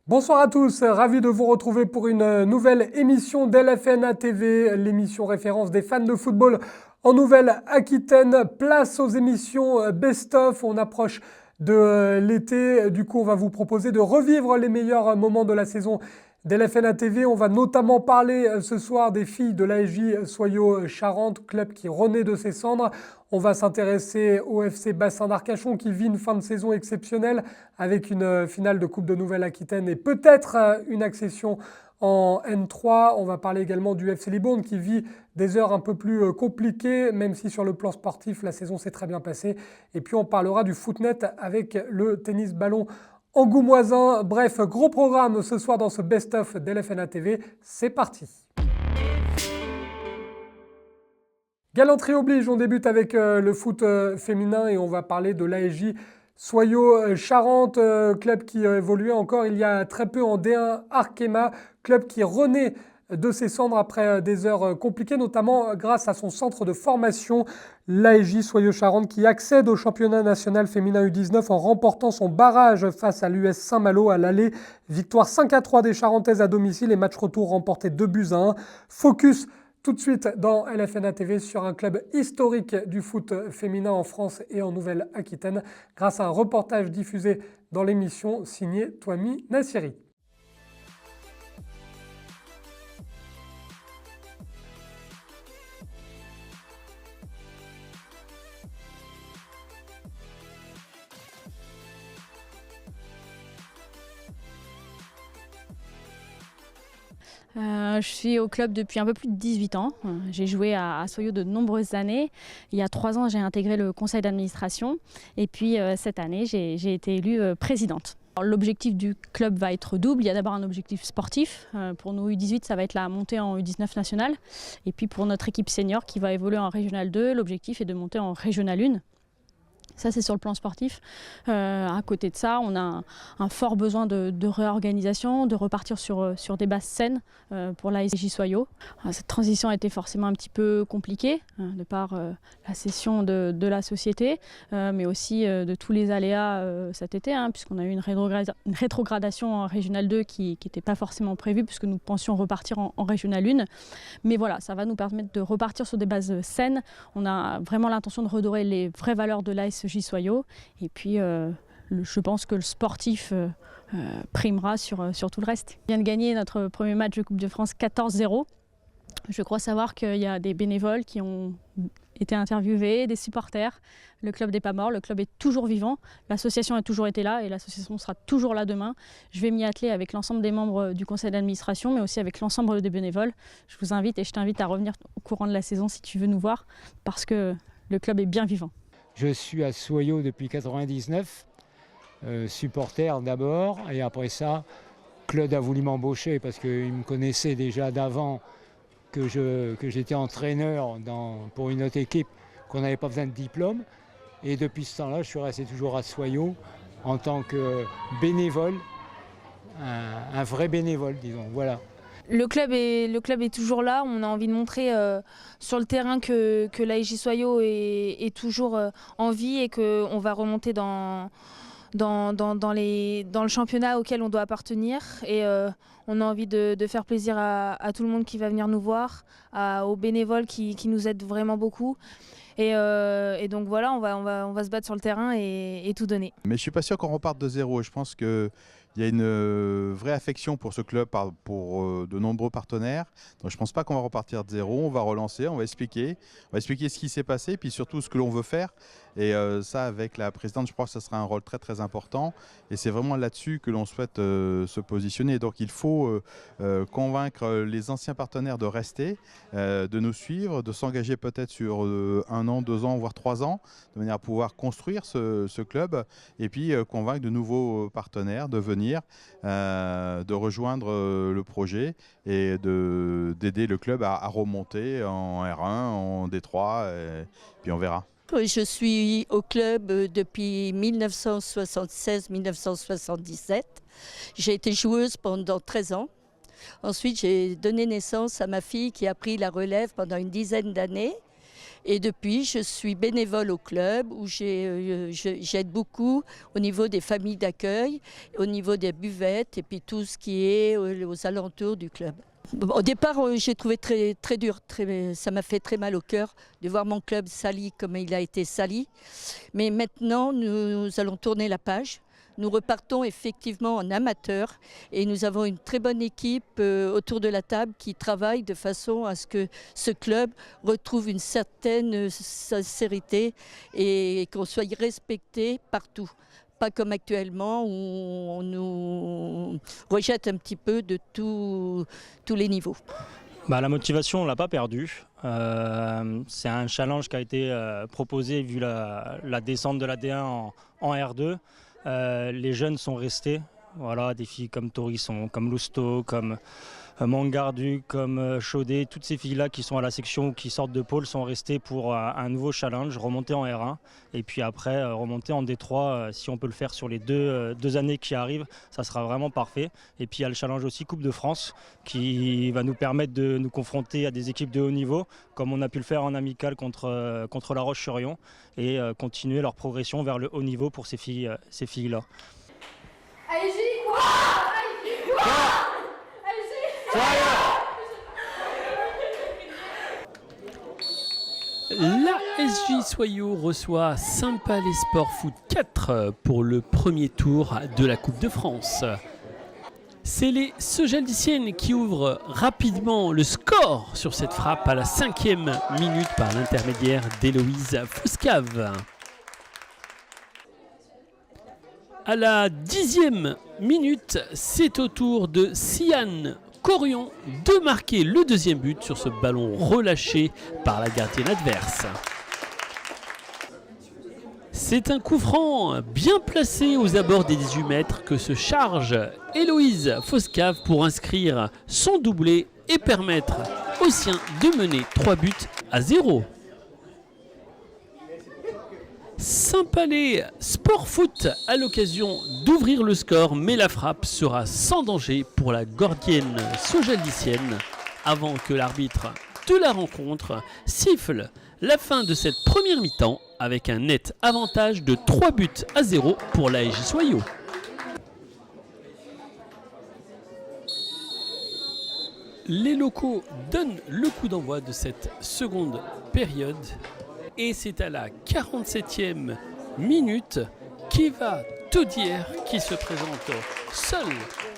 Bonsoir à tous, ravi de vous retrouver pour une nouvelle émission d'LFNA TV, l'émission référence des fans de football en Nouvelle-Aquitaine. Place aux émissions best-of, on approche de l'été, du coup on va vous proposer de revivre les meilleurs moments de la saison d'LFNA TV. On va notamment parler ce soir des filles de l'ASJ Soyaux Charentes, club qui renaît de ses cendres. On va s'intéresser au FC Bassin d'Arcachon qui vit une fin de saison exceptionnelle avec une finale de Coupe de Nouvelle-Aquitaine et peut-être une accession en N3. On va parler également du FC Libourne qui vit des heures un peu plus compliquées, même si sur le plan sportif, la saison s'est très bien passée. Et puis on parlera du footnet avec le tennis ballon angoumoisin. Bref, gros programme ce soir dans ce best-of d'LFNA TV. C'est parti. Galanterie oblige, on débute avec le foot féminin et on va parler de l'ASJ Soyaux Charentes, club qui évoluait encore il y a très peu en D1 Arkema, club qui renaît de ses cendres après des heures compliquées, notamment grâce à son centre de formation, l'ASJ Soyaux Charentes, qui accède au championnat national féminin U19 en remportant son barrage face à l'US Saint-Malo à l'aller. Victoire 5-3 des Charentaises à domicile et match retour remporté 2-1. Focus tout de suite dans LFNA TV sur un club historique du foot féminin en France et en Nouvelle-Aquitaine grâce à un reportage diffusé dans l'émission signé Touami Nassiri. Je suis au club depuis un peu plus de 18 ans. J'ai joué à Soyaux de nombreuses années. Il y a 3 ans, j'ai intégré le conseil d'administration. Et puis cette année, j'ai été élue présidente. L'objectif du club va être double. Il y a d'abord un objectif sportif. Pour nous U18, ça va être la montée en U19 nationale. Et puis pour notre équipe senior qui va évoluer en Régional 2, l'objectif est de monter en Régional 1. Ça, c'est sur le plan sportif. À côté de ça, on a un fort besoin de réorganisation, de repartir sur des bases saines pour l'ASJ Soyaux. Cette transition a été forcément un petit peu compliquée, de par la cession de la société, mais aussi de tous les aléas cet été, puisqu'on a eu une rétrogradation en Régional 2 qui n'était pas forcément prévue, puisque nous pensions repartir en Régional 1. Mais voilà, ça va nous permettre de repartir sur des bases saines. On a vraiment l'intention de redorer les vraies valeurs de l'ASJ Soyaux. Et puis, je pense que le sportif primera sur tout le reste. On vient de gagner notre premier match de Coupe de France 14-0. Je crois savoir qu'il y a des bénévoles qui ont été interviewés, des supporters. Le club n'est pas mort, le club est toujours vivant. L'association a toujours été là et l'association sera toujours là demain. Je vais m'y atteler avec l'ensemble des membres du conseil d'administration, mais aussi avec l'ensemble des bénévoles. Je vous invite et je t'invite à revenir au courant de la saison si tu veux nous voir, parce que le club est bien vivant. Je suis à Soyaux depuis 1999, supporter d'abord, et après ça, Claude a voulu m'embaucher parce qu'il me connaissait déjà d'avant que j'étais entraîneur pour une autre équipe, qu'on n'avait pas besoin de diplôme. Et depuis ce temps-là, je suis resté toujours à Soyaux en tant que bénévole, un vrai bénévole, disons, voilà. Le club est toujours là. On a envie de montrer sur le terrain que l'ASJ Soyaux est toujours en vie et qu'on va remonter dans le championnat auquel on doit appartenir. Et on a envie de faire plaisir à tout le monde qui va venir nous voir, aux bénévoles qui nous aident vraiment beaucoup. Et donc voilà, on va se battre sur le terrain et tout donner. Mais je ne suis pas sûr qu'on reparte de zéro. Je pense qu'il y a une vraie affection pour ce club, pour de nombreux partenaires. Donc je ne pense pas qu'on va repartir de zéro. On va relancer, on va expliquer ce qui s'est passé, puis surtout ce que l'on veut faire. Et ça, avec la présidente, je crois que ce sera un rôle très très important. Et c'est vraiment là-dessus que l'on souhaite se positionner. Donc il faut convaincre les anciens partenaires de rester, de nous suivre, de s'engager peut-être sur 1 an, 2 ans, voire 3 ans, de manière à pouvoir construire ce club. Et puis convaincre de nouveaux partenaires de venir, de rejoindre le projet et d'aider le club à remonter en R1, en D3, et puis on verra. Je suis au club depuis 1976-1977. J'ai été joueuse pendant 13 ans. Ensuite, j'ai donné naissance à ma fille qui a pris la relève pendant une dizaine d'années. Et depuis, je suis bénévole au club où j'aide beaucoup au niveau des familles d'accueil, au niveau des buvettes et puis tout ce qui est aux alentours du club. Au départ, j'ai trouvé très, très dur, ça m'a fait très mal au cœur de voir mon club sali comme il a été sali. Mais maintenant, nous allons tourner la page. Nous repartons effectivement en amateur et nous avons une très bonne équipe autour de la table qui travaille de façon à ce que ce club retrouve une certaine sincérité et qu'on soit respecté partout. Pas comme actuellement où on nous rejette un petit peu de tous les niveaux. La motivation, on ne l'a pas perdue. C'est un challenge qui a été proposé vu la descente de la D1 en R2. Les jeunes sont restés. Voilà, des filles comme Torisson, comme Lousteau, comme Mangardu, comme Chaudet, toutes ces filles-là qui sont à la section ou qui sortent de pôle sont restées pour un nouveau challenge, remonter en R1 et puis après remonter en D3 si on peut le faire sur les deux années qui arrivent, ça sera vraiment parfait. Et puis il y a le challenge aussi Coupe de France qui va nous permettre de nous confronter à des équipes de haut niveau comme on a pu le faire en amical contre La Roche-sur-Yon et continuer leur progression vers le haut niveau pour ces filles-là. Allez, Julie, quoi? La SJ Soyaux reçoit Saint-Palais Sport Foot 4 pour le premier tour de la Coupe de France. C'est les Sogelliciennes qui ouvrent rapidement le score sur cette frappe à la 5e minute par l'intermédiaire d'Héloïse Foscave. À la 10e minute, c'est au tour de Siane Corion de marquer le deuxième but sur ce ballon relâché par la gardienne adverse. C'est un coup franc bien placé aux abords des 18 mètres que se charge Héloïse Foscave pour inscrire son doublé et permettre aux siens de mener 3-0. Saint-Palais Sport Foot a l'occasion d'ouvrir le score, mais la frappe sera sans danger pour la gordienne sogellicienne avant que l'arbitre de la rencontre siffle la fin de cette première mi-temps avec un net avantage de 3-0 pour l'ASJ Soyaux. Les locaux donnent le coup d'envoi de cette seconde période. Et c'est à la 47e minute qu'Eva Taudière qui se présente seule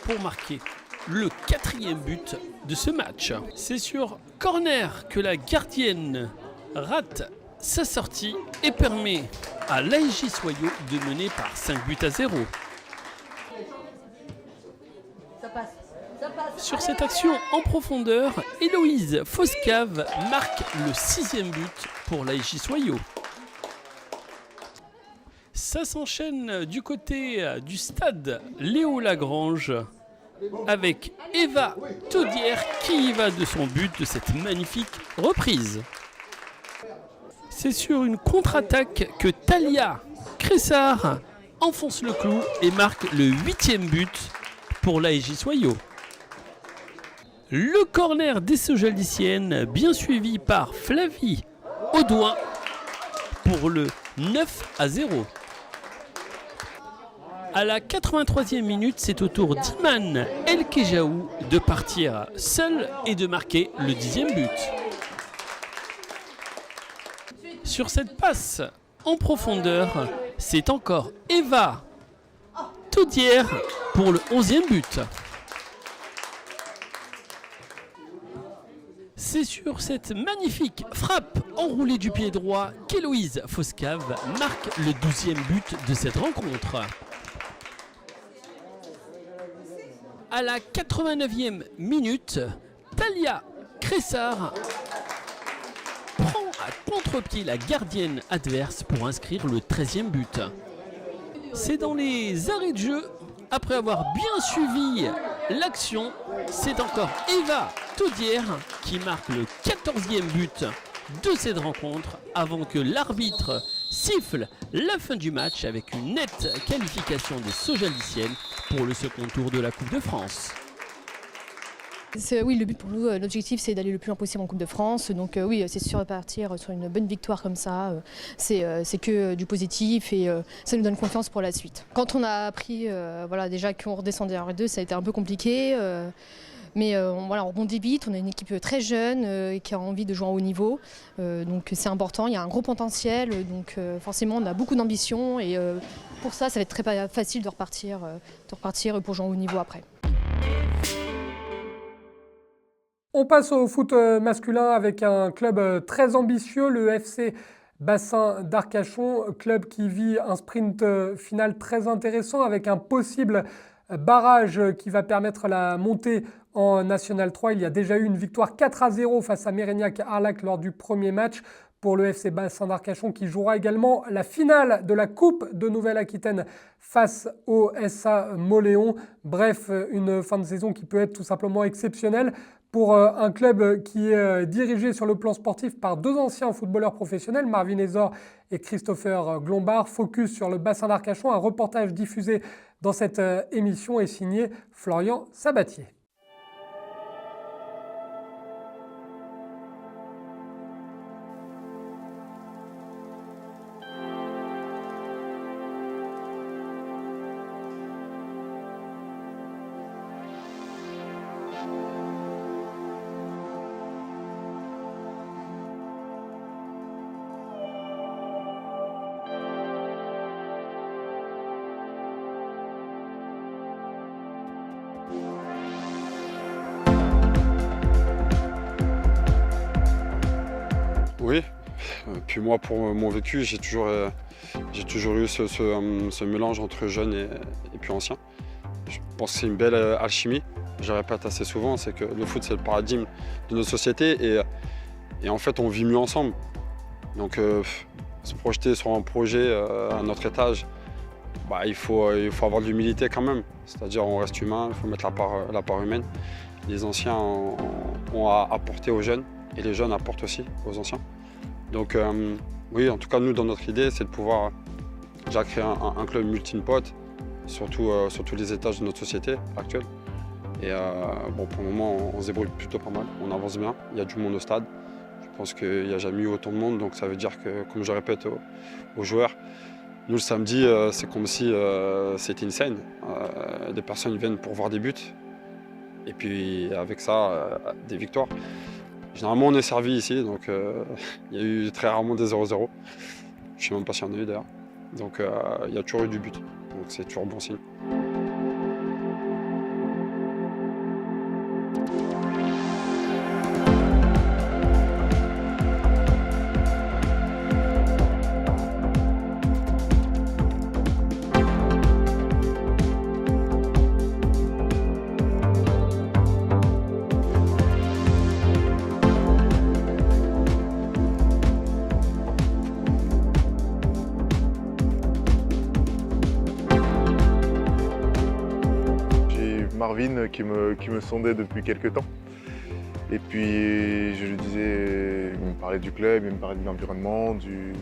pour marquer le 4e but de ce match. C'est sur corner que la gardienne rate sa sortie et permet à l'ASJ Soyaux de mener par 5-0. Sur cette action en profondeur, Héloïse Foscave marque le 6e but pour l'ASJ Soyaux. Ça s'enchaîne du côté du stade Léo Lagrange avec Eva Taudière qui y va de son but de cette magnifique reprise. C'est sur une contre-attaque que Talia Cressard enfonce le clou et marque le 8e but pour l'ASJ Soyaux. Le corner des Sogelliciennes, bien suivi par Flavie Audouin pour le 9-0. À la 83e minute, c'est au tour d'Iman El Kejaou de partir seul et de marquer le 10e but. Sur cette passe en profondeur, c'est encore Eva Taudière pour le 11e but. C'est sur cette magnifique frappe enroulée du pied droit qu'Héloïse Foscave marque le 12e but de cette rencontre. À la 89e minute, Talia Cressard prend à contre-pied la gardienne adverse pour inscrire le 13e but. C'est dans les arrêts de jeu, après avoir bien suivi l'action, c'est encore Eva Taudière qui marque le 14e but de cette rencontre avant que l'arbitre siffle la fin du match avec une nette qualification des Sogelliciennes pour le second tour de la Coupe de France. Oui, le but pour nous, l'objectif c'est d'aller le plus loin possible en Coupe de France. Donc oui, c'est sûr, partir sur une bonne victoire comme ça, c'est que du positif et ça nous donne confiance pour la suite. Quand on a appris déjà qu'on redescendait en R2, ça a été un peu compliqué. Mais on rebondit vite, on a une équipe très jeune qui a envie de jouer en haut niveau. Donc c'est important, il y a un gros potentiel. Donc forcément on a beaucoup d'ambition et pour ça va être très facile de repartir pour jouer en haut niveau après. On passe au foot masculin avec un club très ambitieux, le FC Bassin d'Arcachon, club qui vit un sprint final très intéressant avec un possible barrage qui va permettre la montée en National 3. Il y a déjà eu une victoire 4-0 face à Mérignac-Arlac lors du premier match pour le FC Bassin d'Arcachon qui jouera également la finale de la Coupe de Nouvelle-Aquitaine face au SA Moléon. Bref, une fin de saison qui peut être tout simplement exceptionnelle pour un club qui est dirigé sur le plan sportif par deux anciens footballeurs professionnels, Marvin Ezor et Christopher Glombard. Focus sur le Bassin d'Arcachon, un reportage diffusé dans cette émission est signé Florian Sabatier. Oui, puis moi pour mon vécu, j'ai toujours eu ce mélange entre jeunes et puis anciens. Je pense que c'est une belle alchimie, je répète assez souvent, c'est que le foot c'est le paradigme de notre société et en fait on vit mieux ensemble. Donc se projeter sur un projet à notre étage, il faut avoir de l'humilité quand même, c'est-à-dire on reste humain, il faut mettre la part humaine. Les anciens ont à apporter aux jeunes et les jeunes apportent aussi aux anciens. Donc oui, en tout cas nous dans notre idée c'est de pouvoir déjà créer un club multi-potes, surtout sur tous les étages de notre société actuelle. Et pour le moment on se débrouille plutôt pas mal, on avance bien, il y a du monde au stade. Je pense qu'il n'y a jamais eu autant de monde, donc ça veut dire que, comme je répète aux joueurs, nous le samedi c'est comme si c'était une scène. Des personnes viennent pour voir des buts et puis avec ça des victoires. Généralement on est servi ici, donc il y a eu très rarement des 0-0. Je ne sais même pas s'il y en a eu d'ailleurs. Donc il y a toujours eu du but, donc c'est toujours bon signe. Marvin qui me sondait depuis quelques temps. Et puis je lui disais, il me parlait du club, il me parlait de l'environnement, de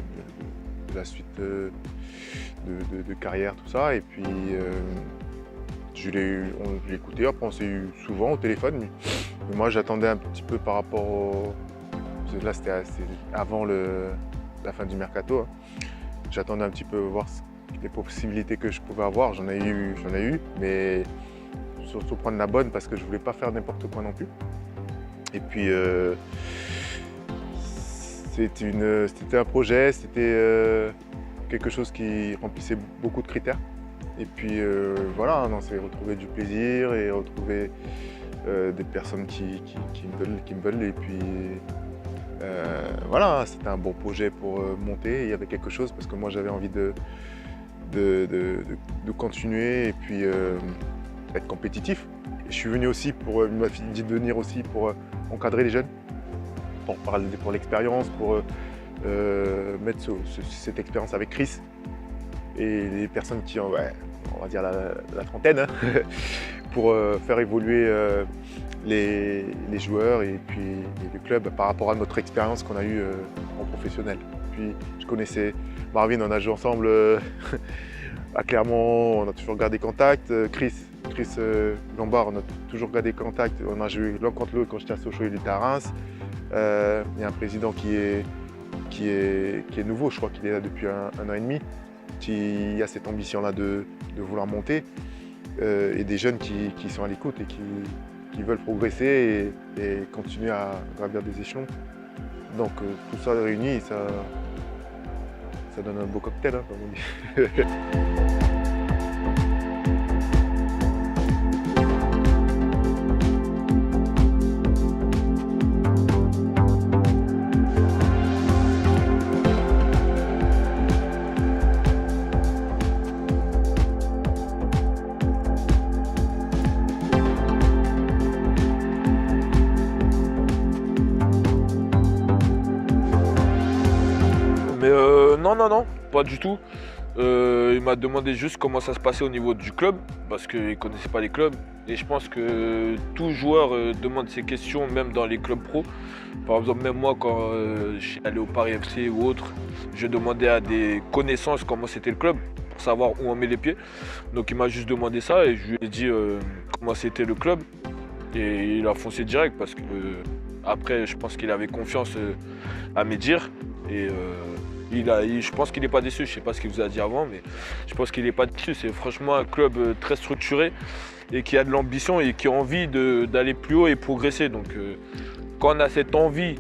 la suite de carrière, tout ça. Et puis je l'ai écouté, après on s'est eu souvent au téléphone. Mais moi j'attendais un petit peu par rapport au... Là c'était avant la fin du mercato. J'attendais un petit peu voir les possibilités que je pouvais avoir. J'en ai eu, mais surtout prendre la bonne parce que je voulais pas faire n'importe quoi non plus. Et puis c'était un projet, c'était quelque chose qui remplissait beaucoup de critères. Et puis voilà, on s'est retrouvé du plaisir et retrouver des personnes qui me veulent. Et puis voilà, c'était un bon projet pour monter. Il y avait quelque chose parce que moi j'avais envie de continuer et puis être compétitif. Et je suis venu aussi pour, il m'a dit de venir aussi pour encadrer les jeunes, pour l'expérience, pour mettre cette expérience avec Chris et les personnes qui ont, on va dire la trentaine, pour faire évoluer les joueurs et puis le club par rapport à notre expérience qu'on a eue en professionnel. Puis je connaissais Marvin, on a joué ensemble à Clermont, on a toujours gardé contact. Chris, Chris Lombard, on a toujours gardé contact. On a joué l'un contre l'autre quand j'étais à Sochaux, il était à Reims. Il y a un président qui est nouveau, je crois qu'il est là depuis un an et demi. Il y a cette ambition-là de vouloir monter et des jeunes qui sont à l'écoute et qui veulent progresser et continuer à gravir des échelons. Donc tout ça réuni, ça donne un beau cocktail, hein, comme on dit. Non, pas du tout. Il m'a demandé juste comment ça se passait au niveau du club, parce qu'il ne connaissait pas les clubs. Et je pense que tout joueur demande ces questions, même dans les clubs pro. Par exemple, même moi, quand je suis allé au Paris FC ou autre, je demandais à des connaissances comment c'était le club, pour savoir où on met les pieds. Donc il m'a juste demandé ça et je lui ai dit comment c'était le club. Et il a foncé direct, parce que après, je pense qu'il avait confiance à me dire. Et je pense qu'il n'est pas déçu, je ne sais pas ce qu'il vous a dit avant, mais je pense qu'il n'est pas déçu. C'est franchement un club très structuré et qui a de l'ambition et qui a envie d'aller plus haut et progresser. Donc quand on a cette envie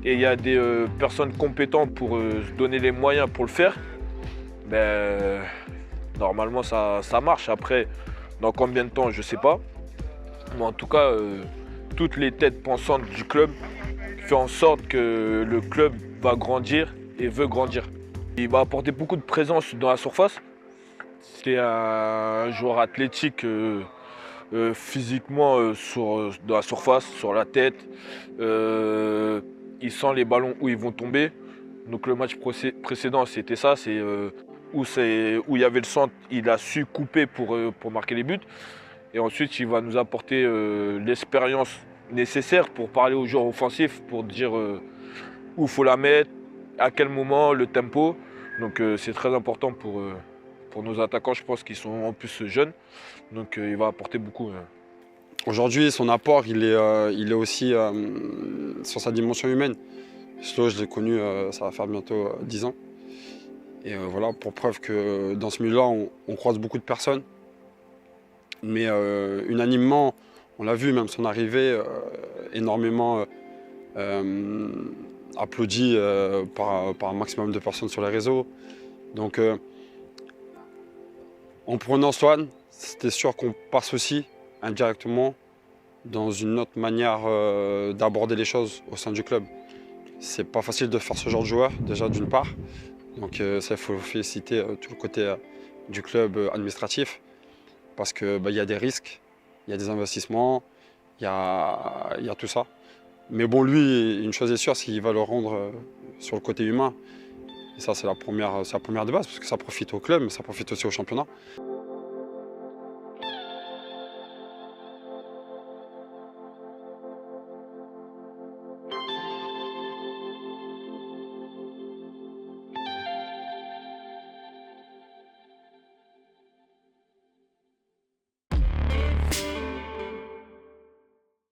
et il y a des personnes compétentes pour se donner les moyens pour le faire, ben, normalement ça marche. Après, dans combien de temps, je ne sais pas. Mais en tout cas, toutes les têtes pensantes du club font en sorte que le club va grandir et veut grandir. Il va apporter beaucoup de présence dans la surface. C'est un joueur athlétique physiquement dans la surface, sur la tête. Il sent les ballons où ils vont tomber. Donc le match précédent, c'était ça. C'est où il y avait le centre, il a su couper pour marquer les buts. Et ensuite, il va nous apporter l'expérience nécessaire pour parler aux joueurs offensifs, pour dire où il faut la mettre, à quel moment, le tempo. Donc c'est très important pour nos attaquants, je pense qu'ils sont en plus jeunes. Donc il va apporter beaucoup. Aujourd'hui, son apport, il est aussi sur sa dimension humaine. Slo, je l'ai connu, ça va faire bientôt 10 ans. Et voilà, pour preuve que dans ce milieu-là, on croise beaucoup de personnes. Mais unanimement, on l'a vu, même son arrivée, énormément applaudi par un maximum de personnes sur les réseaux. Donc en prenant Swan, c'était sûr qu'on passe aussi indirectement dans une autre manière d'aborder les choses au sein du club. C'est pas facile de faire ce genre de joueur, déjà d'une part. Donc ça, il faut féliciter tout le côté du club administratif, parce qu'il y a des risques, il y a des investissements, il y a tout ça. Mais bon, lui, une chose est sûre, c'est qu'il va le rendre sur le côté humain. Et ça, c'est la première de base, parce que ça profite au club, mais ça profite aussi au championnat.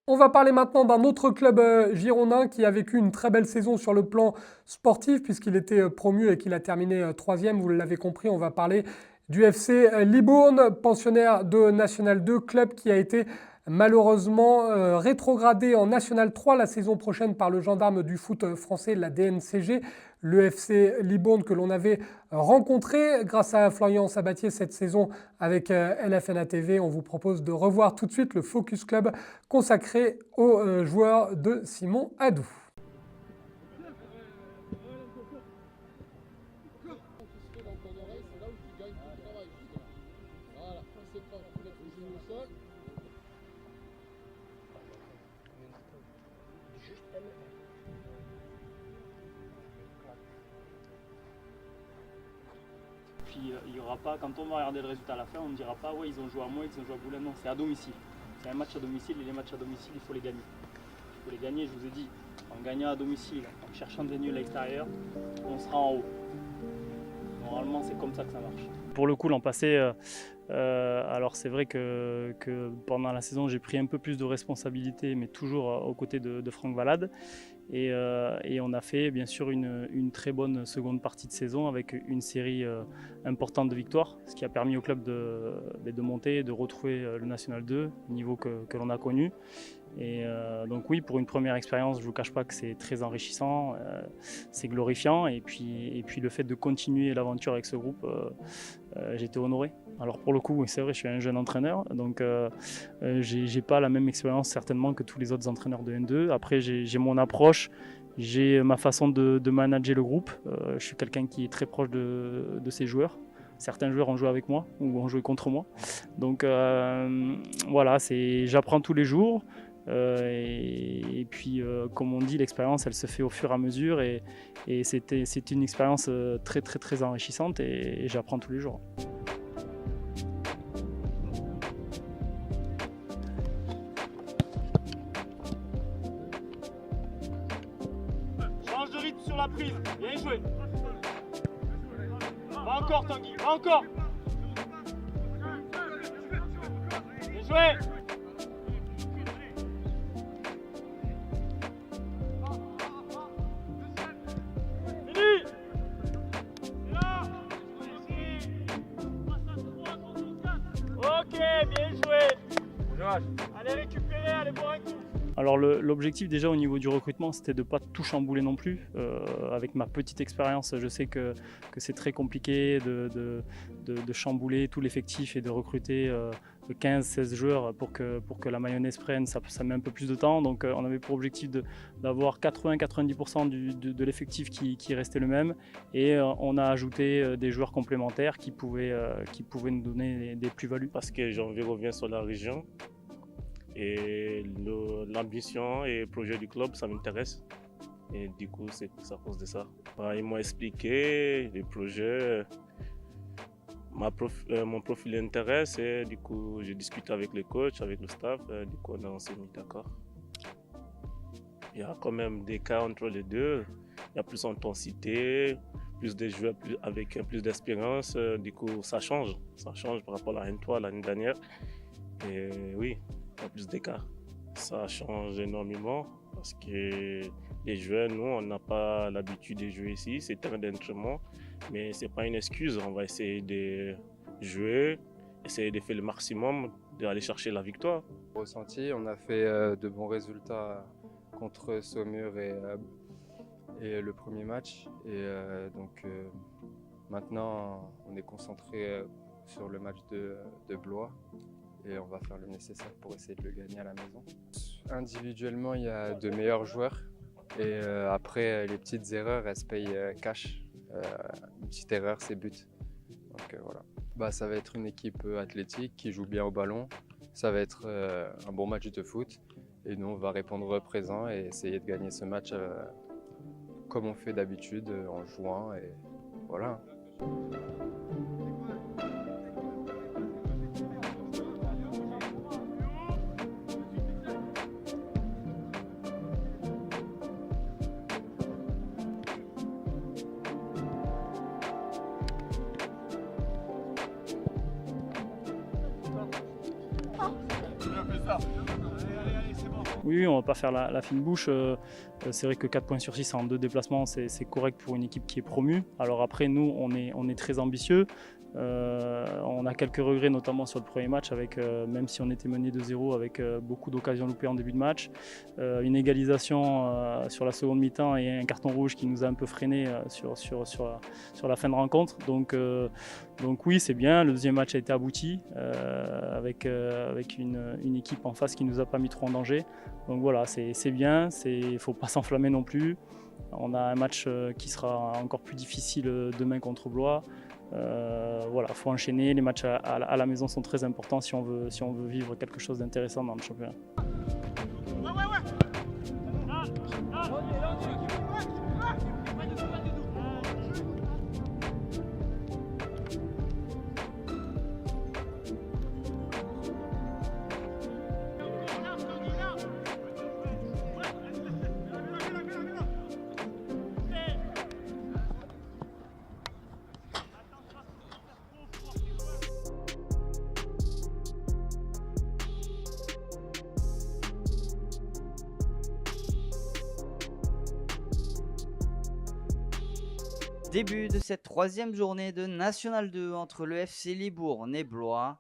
On va parler maintenant d'un autre club girondin qui a vécu une très belle saison sur le plan sportif puisqu'il était promu et qu'il a terminé 3e. Vous l'avez compris, on va parler du FC Libourne, pensionnaire de National 2, club qui a été malheureusement rétrogradé en National 3 la saison prochaine par le gendarme du foot français, la DNCG. Le FC Libourne que l'on avait rencontré grâce à Florian Sabatier cette saison avec LFNA TV. On vous propose de revoir tout de suite le Focus Club consacré aux joueurs de Simon Hadou. Il y aura pas, quand on va regarder le résultat à la fin, on ne dira pas ouais ils ont joué à moi, ils ont joué à Boulogne. Non, c'est à domicile. C'est un match à domicile et les matchs à domicile, il faut les gagner. Il faut les gagner, je vous ai dit, en gagnant à domicile, en cherchant des nuls à l'extérieur, on sera en haut. Normalement, c'est comme ça que ça marche. Pour le coup, l'an passé, alors c'est vrai que pendant la saison, j'ai pris un peu plus de responsabilités, mais toujours aux côtés de Franck Valade. Et on a fait bien sûr une très bonne seconde partie de saison avec une série importante de victoires, ce qui a permis au club de monter, de retrouver le National 2, niveau que l'on a connu. Et donc oui, pour une première expérience, je ne vous cache pas que c'est très enrichissant, c'est glorifiant. Et puis le fait de continuer l'aventure avec ce groupe, j'étais honoré. Alors pour le coup, oui, c'est vrai, je suis un jeune entraîneur, donc j'ai pas la même expérience certainement que tous les autres entraîneurs de N2. Après, j'ai mon approche, j'ai ma façon de manager le groupe. Je suis quelqu'un qui est très proche de ses joueurs. Certains joueurs ont joué avec moi ou ont joué contre moi. Donc voilà, j'apprends tous les jours. Et puis, comme on dit, l'expérience, elle se fait au fur et à mesure. Et c'est une expérience très, très, très enrichissante et j'apprends tous les jours. Change de rythme sur la prise, bien joué. Va encore Tanguy, va encore. Bien joué. Fini. C'est là. Ok, bien joué. Allez récupérer, allez boire un coup. Alors l'objectif déjà au niveau du recrutement, c'était de ne pas tout chambouler non plus. Avec ma petite expérience, je sais que c'est très compliqué de chambouler tout l'effectif et de recruter 15-16 joueurs pour que la mayonnaise prenne, ça met un peu plus de temps. Donc on avait pour objectif d'avoir 80-90% de l'effectif qui restait le même. Et on a ajouté des joueurs complémentaires qui pouvaient nous donner des plus-values. Parce que j'en reviens sur la région. Et l'ambition et le projet du club, ça m'intéresse. Et du coup, c'est à cause de ça. Ils m'ont expliqué les projets, mon profil intéresse et du coup, j'ai discuté avec les coachs, avec le staff. Du coup, on s'est mis d'accord. Il y a quand même des cas entre les deux. Il y a plus d'intensité, plus de joueurs avec plus d'expérience. Du coup, ça change. Ça change par rapport à la N3 l'année dernière. Et oui. Plus d'écart. Ça change énormément parce que les joueurs, nous, on n'a pas l'habitude de jouer ici. C'est terrain d'entraînement, mais ce n'est pas une excuse. On va essayer de jouer, essayer de faire le maximum, d'aller chercher la victoire. Ressenti, on a fait de bons résultats contre Saumur et le premier match. Et donc maintenant, on est concentré sur le match de Blois. Et on va faire le nécessaire pour essayer de le gagner à la maison. Individuellement, il y a de meilleurs joueurs. Et après, les petites erreurs, elles se payent cash. Une petite erreur, c'est but. Donc voilà. Ça va être une équipe athlétique qui joue bien au ballon. Ça va être un bon match de foot. Et nous, on va répondre présent et essayer de gagner ce match comme on fait d'habitude, en jouant. Et voilà. Oui, on ne va pas faire la fine bouche. C'est vrai que 4 points sur 6 en 2 déplacements, c'est correct pour une équipe qui est promue. Alors après, nous, on est très ambitieux. On a quelques regrets, notamment sur le premier match, même si on était mené 2-0 avec beaucoup d'occasions loupées en début de match. Une égalisation sur la seconde mi-temps et un carton rouge qui nous a un peu freiné sur la fin de rencontre. Donc oui, c'est bien. Le deuxième match a été abouti avec une équipe en face qui ne nous a pas mis trop en danger. Donc voilà, c'est bien. Il ne faut pas s'enflammer non plus. On a un match qui sera encore plus difficile demain contre Blois. Voilà, faut enchaîner. Les matchs à la maison sont très importants si on veut vivre quelque chose d'intéressant dans le championnat. Début de cette troisième journée de National 2 entre le FC Libourne et Blois.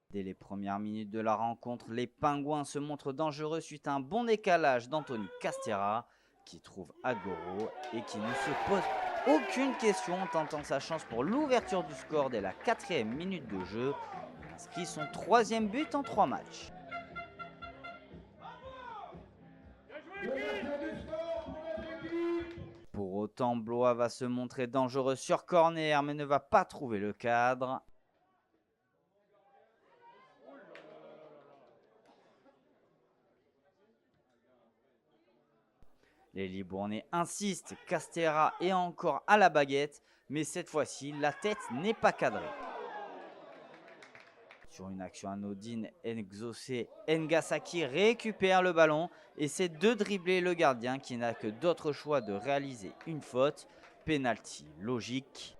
Dès les premières minutes de la rencontre, les Pingouins se montrent dangereux suite à un bon décalage d'Anthony Castera qui trouve Agoro et qui ne se pose aucune question en tentant sa chance pour l'ouverture du score dès la 4e minute de jeu. Il inscrit son 3e but en 3 matchs. Pour autant, Blois va se montrer dangereux sur corner mais ne va pas trouver le cadre. Les Libournais insistent, Castera est encore à la baguette, mais cette fois-ci, la tête n'est pas cadrée. Sur une action anodine, Nxosé Ngasaki récupère le ballon et c'est de dribbler le gardien qui n'a que d'autre choix de réaliser une faute. Penalty logique.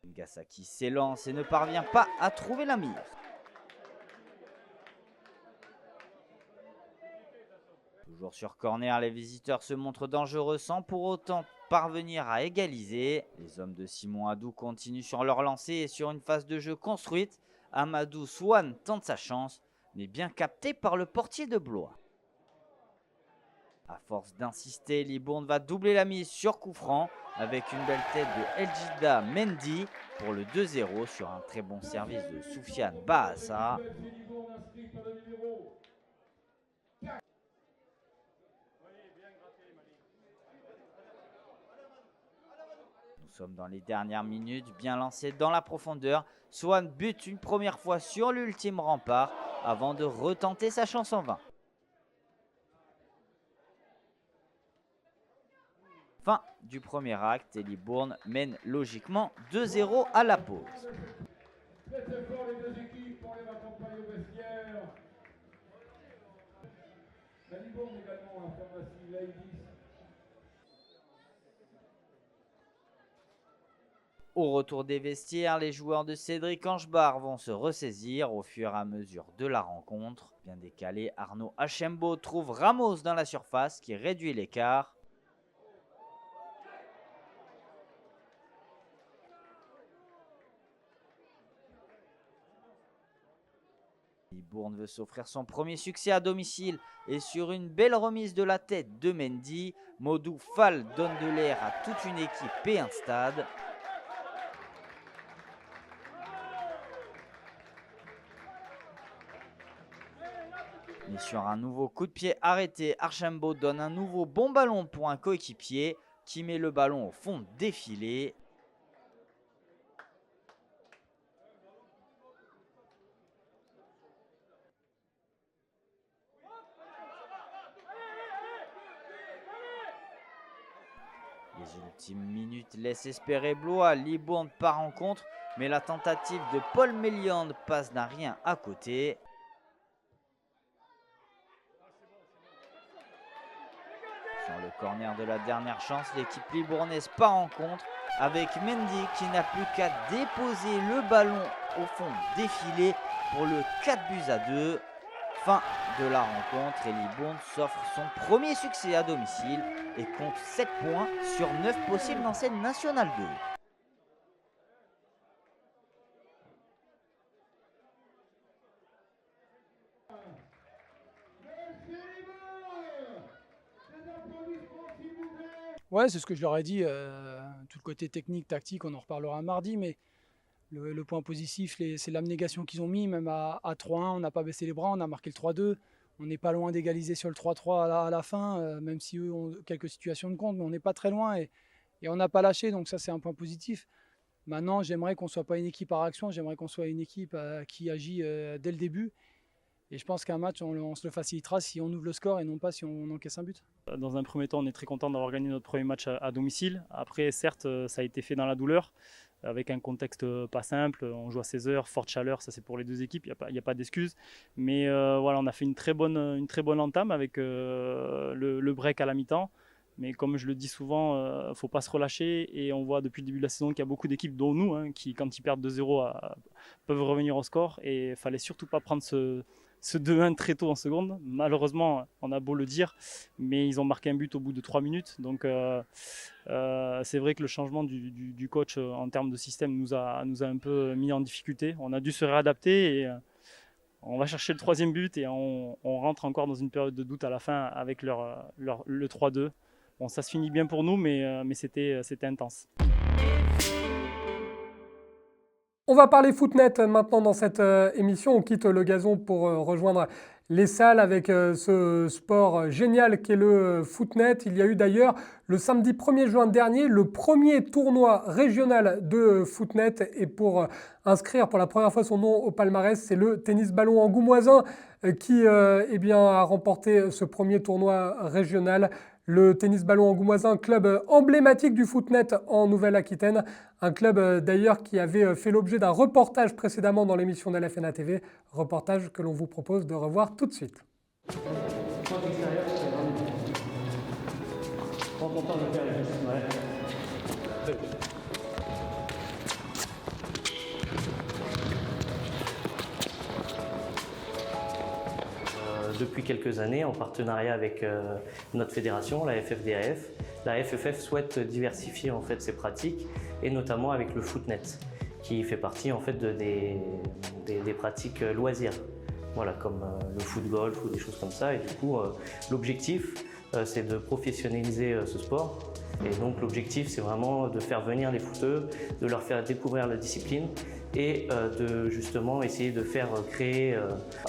Ngasaki s'élance et ne parvient pas à trouver la mise. Toujours sur corner, les visiteurs se montrent dangereux sans pour autant parvenir à égaliser. Les hommes de Simon Adou continuent sur leur lancée et sur une phase de jeu construite. Amadou Swan tente sa chance, mais bien capté par le portier de Blois. À force d'insister, Libourne va doubler la mise sur coup franc avec une belle tête de Eljida Mendy pour le 2-0 sur un très bon service de Soufiane Bahassa. Nous sommes dans les dernières minutes, bien lancé dans la profondeur. Swan bute une première fois sur l'ultime rempart avant de retenter sa chance en vain. Fin du premier acte et Libourne mène logiquement 2-0 à la pause. Au retour des vestiaires, les joueurs de Cédric Angebar vont se ressaisir au fur et à mesure de la rencontre. Bien décalé, Arnaud Hachembo trouve Ramos dans la surface qui réduit l'écart. Libourne veut s'offrir son premier succès à domicile et sur une belle remise de la tête de Mendy, Modou Fall donne de l'air à toute une équipe et un stade. Mais sur un nouveau coup de pied arrêté, Archambault donne un nouveau bon ballon pour un coéquipier qui met le ballon au fond défilé. Les ultimes minutes laissent espérer Blois. Libourne part en contre, mais la tentative de Paul Méliande passe d'un rien à côté. Sur le corner de la dernière chance, l'équipe libournaise part en contre avec Mendy qui n'a plus qu'à déposer le ballon au fond défilé pour le 4-2. Fin de la rencontre et Libourne s'offre son premier succès à domicile et compte 7 points sur 9 possibles dans cette National 2. Ouais, c'est ce que je leur ai dit. Tout le côté technique, tactique, on en reparlera mardi, mais le point positif, c'est l'abnégation qu'ils ont mis. Même à 3-1, on n'a pas baissé les bras, on a marqué le 3-2. On n'est pas loin d'égaliser sur le 3-3 à la fin, même si eux ont quelques situations de compte, mais on n'est pas très loin et on n'a pas lâché, donc ça c'est un point positif. Maintenant, j'aimerais qu'on ne soit pas une équipe par action, j'aimerais qu'on soit une équipe qui agit dès le début. Et je pense qu'un match, on se le facilitera si on ouvre le score et non pas si on encaisse un but. Dans un premier temps, on est très content d'avoir gagné notre premier match à domicile. Après, certes, ça a été fait dans la douleur, avec un contexte pas simple. On joue à 16h, forte chaleur, ça c'est pour les deux équipes, il n'y a pas d'excuse. Mais voilà, on a fait une très bonne entame avec le break à la mi-temps. Mais comme je le dis souvent, il ne faut pas se relâcher. Et on voit depuis le début de la saison qu'il y a beaucoup d'équipes, dont nous, hein, qui, quand ils perdent 2-0, peuvent revenir au score. Et il ne fallait surtout pas prendre ce 2-1 très tôt en seconde. Malheureusement, on a beau le dire, mais ils ont marqué un but au bout de 3 minutes. Donc c'est vrai que le changement du coach en termes de système nous a un peu mis en difficulté. On a dû se réadapter et on va chercher le 3e but et on rentre encore dans une période de doute à la fin avec le 3-2. Bon, ça se finit bien pour nous, mais c'était intense. On va parler footnet maintenant dans cette émission. On quitte le gazon pour rejoindre les salles avec ce sport génial qu'est le footnet. Il y a eu d'ailleurs le samedi 1er juin dernier le premier tournoi régional de footnet. Et pour inscrire pour la première fois son nom au palmarès, c'est le tennis ballon angoumoisin qui a remporté ce premier tournoi régional. Le tennis ballon angoumoisin, club emblématique du footnet en Nouvelle-Aquitaine. Un club d'ailleurs qui avait fait l'objet d'un reportage précédemment dans l'émission de LFNA TV. Reportage que l'on vous propose de revoir tout de suite. Depuis quelques années, en partenariat avec notre fédération, la FFDAF, la FFF souhaite diversifier en fait ses pratiques et notamment avec le footnet, qui fait partie en fait des pratiques loisirs, voilà, comme le foot-golf ou des choses comme ça. Et du coup, l'objectif, c'est de professionnaliser ce sport. Et donc l'objectif, c'est vraiment de faire venir les footeux, de leur faire découvrir la discipline et de justement essayer de faire créer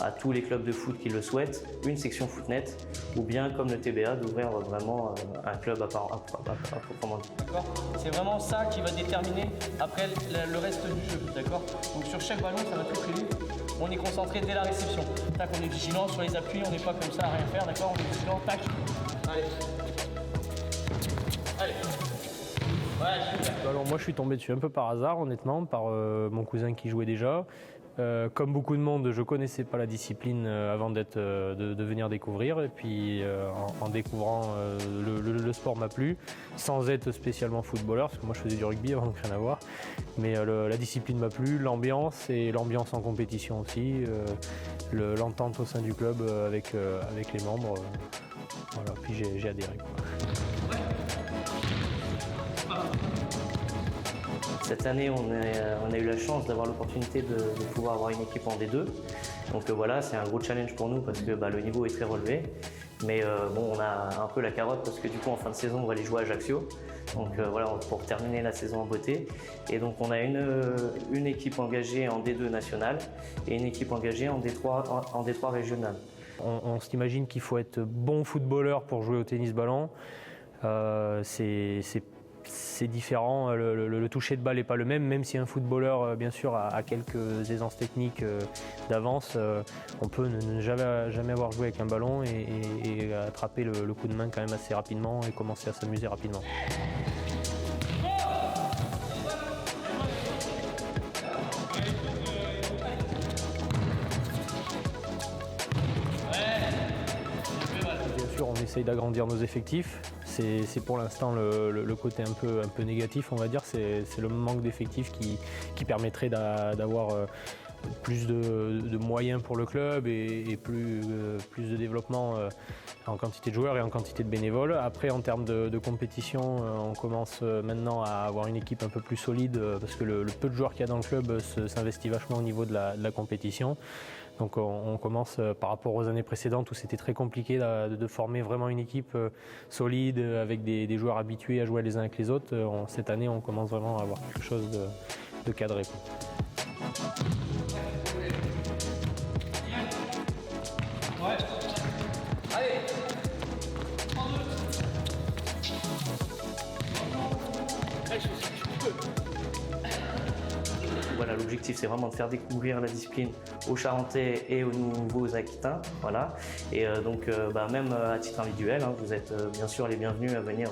à tous les clubs de foot qui le souhaitent une section footnet ou bien comme le TBA d'ouvrir vraiment un club à proprement dit. D'accord. C'est vraiment ça qui va déterminer après le reste du jeu, d'accord. Donc sur chaque ballon, ça va être prévu. On est concentré dès la réception. Tac, on est vigilant sur les appuis, on n'est pas comme ça à rien faire, d'accord. On est vigilant, tac. Allez. Allez. Alors moi je suis tombé dessus un peu par hasard honnêtement, par mon cousin qui jouait déjà. Comme beaucoup de monde, je ne connaissais pas la discipline avant de venir découvrir. Et puis en découvrant, le sport m'a plu, sans être spécialement footballeur, parce que moi je faisais du rugby avant, donc rien à voir. Mais la discipline m'a plu, l'ambiance et l'ambiance en compétition aussi, l'entente au sein du club avec les membres. Voilà, puis j'ai adhéré. Cette année, on a eu la chance d'avoir l'opportunité de pouvoir avoir une équipe en D2. Donc voilà, c'est un gros challenge pour nous parce que le niveau est très relevé. Mais bon, on a un peu la carotte parce que du coup, en fin de saison, on va aller jouer à Ajaccio. Donc voilà, pour terminer la saison en beauté. Et donc on a une équipe engagée en D2 nationale et une équipe engagée en D3 régionale. On s'imagine qu'il faut être bon footballeur pour jouer au tennis ballon. C'est différent, le toucher de balle n'est pas le même si un footballeur bien sûr a quelques aisances techniques d'avance, on peut ne jamais avoir joué avec un ballon et attraper le coup de main quand même assez rapidement et commencer à s'amuser rapidement. Bien sûr, on essaye d'agrandir nos effectifs. C'est pour l'instant le côté un peu négatif, on va dire. C'est le manque d'effectifs qui permettrait d'avoir plus de moyens pour le club et plus de développement en quantité de joueurs et en quantité de bénévoles. Après, en termes de compétition, on commence maintenant à avoir une équipe un peu plus solide parce que le peu de joueurs qu'il y a dans le club s'investit vachement au niveau de la compétition. Donc on commence par rapport aux années précédentes où c'était très compliqué de former vraiment une équipe solide avec des joueurs habitués à jouer les uns avec les autres. Cette année, on commence vraiment à avoir quelque chose de cadré. Ouais. Allez. Voilà, l'objectif c'est vraiment de faire découvrir la discipline aux Charentais et aux nouveaux Aquitains. Voilà. Et donc même à titre individuel, vous êtes bien sûr les bienvenus à venir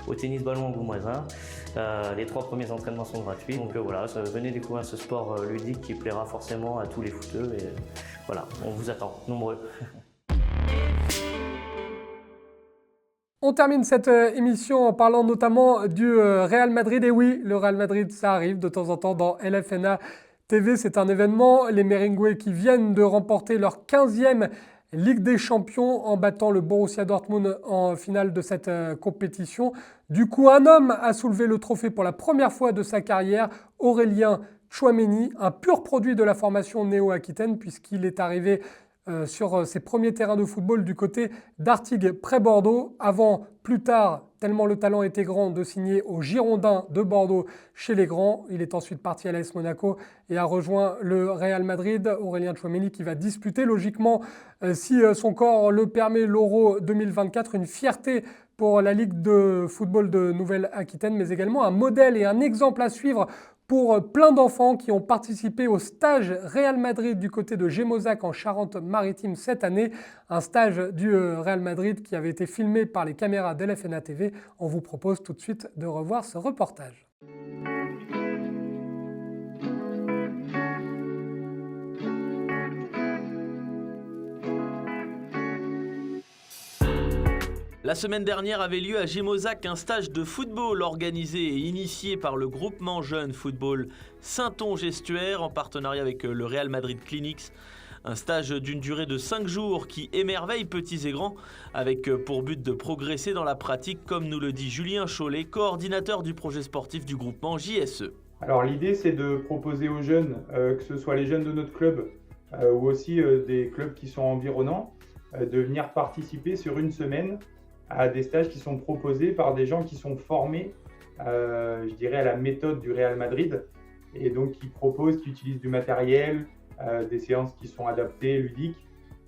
au tennis ballon angoumoisin. Les 3 premiers entraînements sont gratuits. Donc voilà, venez découvrir ce sport ludique qui plaira forcément à tous les footeux. Et voilà, on vous attend, nombreux. On termine cette émission en parlant notamment du Real Madrid. Et oui, le Real Madrid, ça arrive de temps en temps dans LFNA TV. C'est un événement. Les Merengues qui viennent de remporter leur 15e Ligue des Champions en battant le Borussia Dortmund en finale de cette compétition. Du coup, un homme a soulevé le trophée pour la première fois de sa carrière, Aurélien Tchouaméni, un pur produit de la formation néo-aquitaine puisqu'il est arrivé sur ses premiers terrains de football du côté d'Artigues près Bordeaux, avant plus tard, tellement le talent était grand, de signer aux Girondins de Bordeaux chez les Grands. Il est ensuite parti à l'AS Monaco et a rejoint le Real Madrid. Aurélien Tchouaméni qui va disputer logiquement, si son corps le permet, l'Euro 2024, une fierté pour la Ligue de football de Nouvelle-Aquitaine, mais également un modèle et un exemple à suivre pour plein d'enfants qui ont participé au stage Real Madrid du côté de Gémozac en Charente-Maritime cette année. Un stage du Real Madrid qui avait été filmé par les caméras d'LFNA TV. On vous propose tout de suite de revoir ce reportage. La semaine dernière avait lieu à Gémozac un stage de football organisé et initié par le groupement jeune football Saintonge-Estuaire en partenariat avec le Real Madrid Clinics. Un stage d'une durée de 5 jours qui émerveille petits et grands avec pour but de progresser dans la pratique, comme nous le dit Julien Chollet, coordinateur du projet sportif du groupement JSE. Alors l'idée c'est de proposer aux jeunes, que ce soit les jeunes de notre club ou aussi des clubs qui sont environnants, de venir participer sur une semaine à des stages qui sont proposés par des gens qui sont formés, je dirais, à la méthode du Real Madrid, et donc qui proposent, qui utilisent du matériel, des séances qui sont adaptées, ludiques,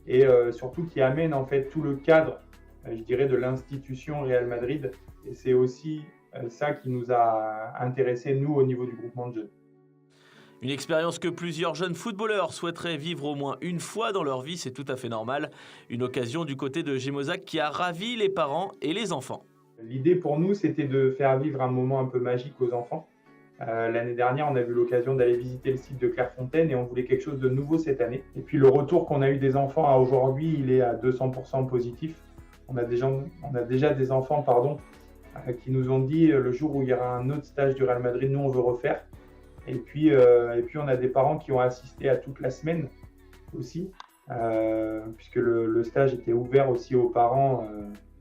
et surtout qui amènent en fait tout le cadre, je dirais, de l'institution Real Madrid. Et c'est aussi ça qui nous a intéressés, nous, au niveau du groupement de jeunes. Une expérience que plusieurs jeunes footballeurs souhaiteraient vivre au moins une fois dans leur vie, c'est tout à fait normal. Une occasion du côté de Gémozac qui a ravi les parents et les enfants. L'idée pour nous, c'était de faire vivre un moment un peu magique aux enfants. L'année dernière, on a eu l'occasion d'aller visiter le site de Clairefontaine et on voulait quelque chose de nouveau cette année. Et puis le retour qu'on a eu des enfants à aujourd'hui, il est à 200% positif. On a déjà des enfants qui nous ont dit le jour où il y aura un autre stage du Real Madrid, nous on veut refaire. Et puis on a des parents qui ont assisté à toute la semaine aussi, puisque le stage était ouvert aussi aux parents,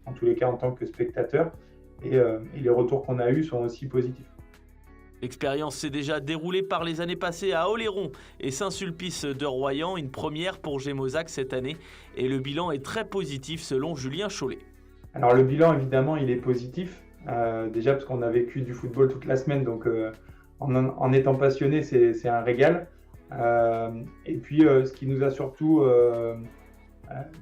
en tous les cas en tant que spectateurs. Et les retours qu'on a eus sont aussi positifs. L'expérience s'est déjà déroulée par les années passées à Oléron et Saint-Sulpice de Royan, une première pour Gémozac cette année. Et le bilan est très positif selon Julien Chollet. Alors le bilan évidemment il est positif, déjà parce qu'on a vécu du football toute la semaine, donc en étant passionné, c'est un régal. Et puis, ce qui nous a surtout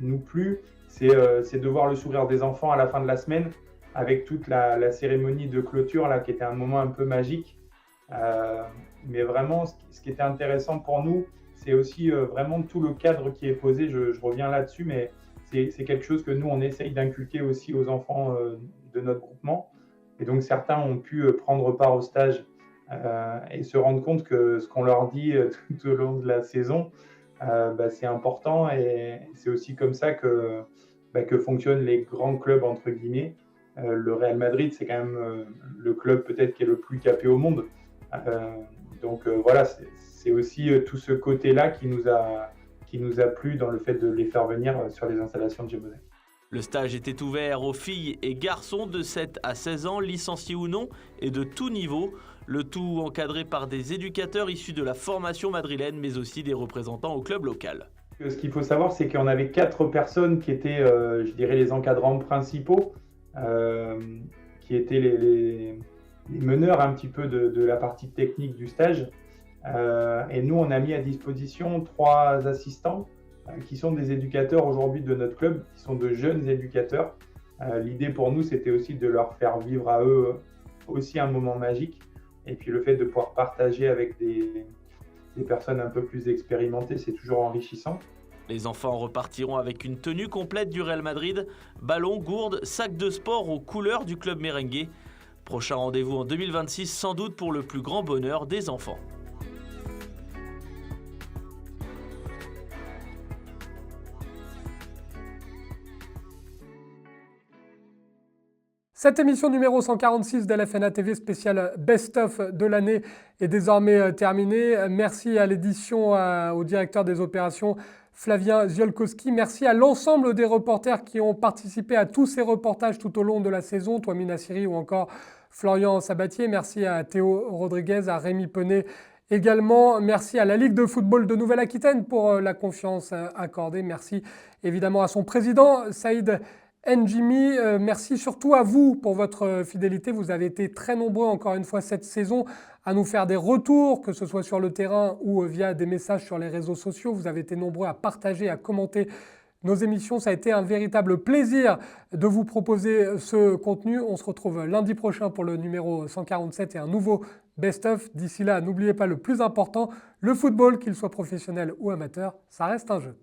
nous plu, c'est de voir le sourire des enfants à la fin de la semaine, avec toute la cérémonie de clôture, là, qui était un moment un peu magique. Mais vraiment, ce qui était intéressant pour nous, c'est aussi vraiment tout le cadre qui est posé. Je reviens là-dessus, mais c'est quelque chose que nous, on essaye d'inculquer aussi aux enfants de notre groupement. Et donc, certains ont pu prendre part au stage et se rendre compte que ce qu'on leur dit tout au long de la saison, c'est important, et c'est aussi comme ça que fonctionnent les grands clubs entre guillemets. Le Real Madrid, c'est quand même le club peut-être qui est le plus capé au monde. Donc voilà, c'est aussi tout ce côté-là qui nous a plu dans le fait de les faire venir sur les installations de Gémozac. Le stage était ouvert aux filles et garçons de 7 à 16 ans, licenciés ou non, et de tout niveau. Le tout encadré par des éducateurs issus de la formation madrilène, mais aussi des représentants au club local. Ce qu'il faut savoir, c'est qu'on avait 4 personnes qui étaient, je dirais, les encadrants principaux, qui étaient les meneurs un petit peu de la partie technique du stage. Et nous, on a mis à disposition 3 assistants qui sont des éducateurs aujourd'hui de notre club, qui sont de jeunes éducateurs. L'idée pour nous, c'était aussi de leur faire vivre à eux aussi un moment magique. Et puis le fait de pouvoir partager avec des personnes un peu plus expérimentées, c'est toujours enrichissant. Les enfants repartiront avec une tenue complète du Real Madrid, ballon, gourde, sac de sport aux couleurs du club merengue. Prochain rendez-vous en 2026, sans doute pour le plus grand bonheur des enfants. Cette émission numéro 146 d'LFNA TV spéciale Best of de l'année est désormais terminée. Merci à l'édition, au directeur des opérations Flavien Ziolkowski. Merci à l'ensemble des reporters qui ont participé à tous ces reportages tout au long de la saison, Toimi Nassiri ou encore Florian Sabatier. Merci à Théo Rodriguez, à Rémi Penet également. Merci à la Ligue de football de Nouvelle-Aquitaine pour la confiance accordée. Merci évidemment à son président Saïd Njimi. Merci surtout à vous pour votre fidélité. Vous avez été très nombreux encore une fois cette saison à nous faire des retours, que ce soit sur le terrain ou via des messages sur les réseaux sociaux. Vous avez été nombreux à partager, à commenter nos émissions. Ça a été un véritable plaisir de vous proposer ce contenu. On se retrouve lundi prochain pour le numéro 147 et un nouveau best-of. D'ici là, n'oubliez pas le plus important, le football, qu'il soit professionnel ou amateur, ça reste un jeu.